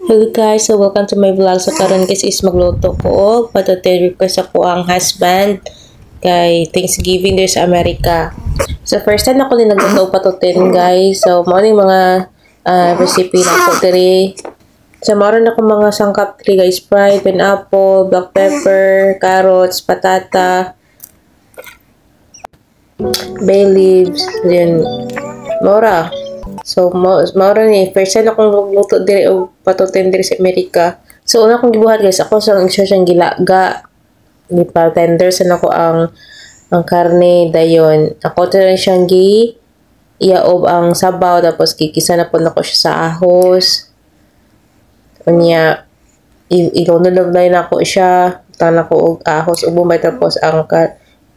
Hello guys, so welcome to my vlog. So karon guys is magluto ko og patatin request ako ang husband kay Thanksgiving there sa Amerika. So first time ako din nagluto patatin guys. So mao ning mga recipe na ko diri. So maron ako mga sangkap diri guys, fried pineapple, black pepper, carrots, patata, bay leaves, then mora. So, maura ni first time akong magluto diri og patutin diri sa Amerika. So, una akong gibuhat guys, ako sa siyang gilaga. Ni pa-tender sa nako ang karne dayon. Ako ta siyang iaob ang sabaw tapos gigisa na po nako siya sa ahos. Unya ilunod na ako siya, tangan ko og ahos ug bumay tapos ang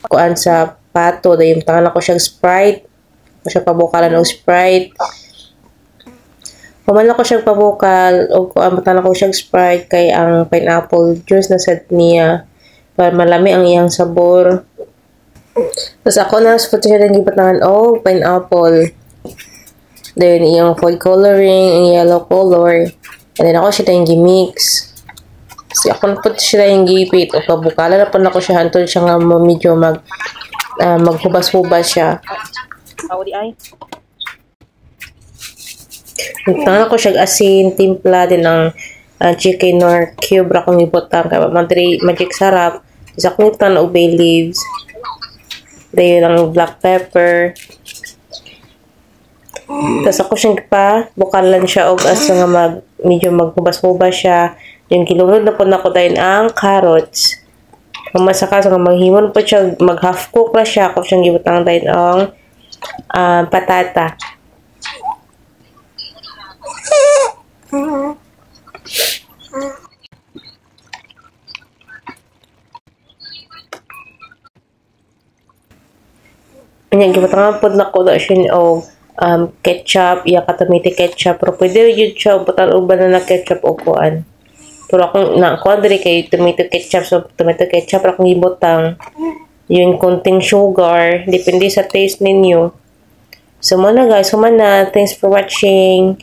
kuan sa pato dayon tangan ako siyang Sprite. Siya pabukalan og Sprite. Pamala ko siyang pabukal o amatan ko siyang Sprite kay ang pineapple juice na set niya para malami ang iyang sabor. Tapos ako na sa siya ng gibatangan o pineapple. Then iyang food coloring, ang yellow color. And then ako siya tayong gimix. Kasi ako na po siya tayong gipit o pabukalan na po na ko siya hantol siya nga medyo maghubas-hubas siya. Di ay. Nagtanga ko siya asin, timpla din ng chicken or cube ra kong ibutang kaya magic sarap. Isa kong itan og bay leaves. Dayon ang black pepper. Tapos ako siyang bukalan siya og asa nga medyo maghubas-hubas siya. Yung kilunod na po na ko dayon ang carrots. Kung masaka sa maghimon po siya, mag half cook na siya. Ako siyang ibutang dayon ang patata. Ayan, gibatangan po na ko na siya o ketchup, iya ka tomato ketchup, pero pwede yun siya, butan o banana ketchup o kuan. Pero akong kuan diri kay tomato ketchup, so tomato ketchup akong gibutang yung konting sugar, depende sa taste ninyo. So muna guys, thanks for watching.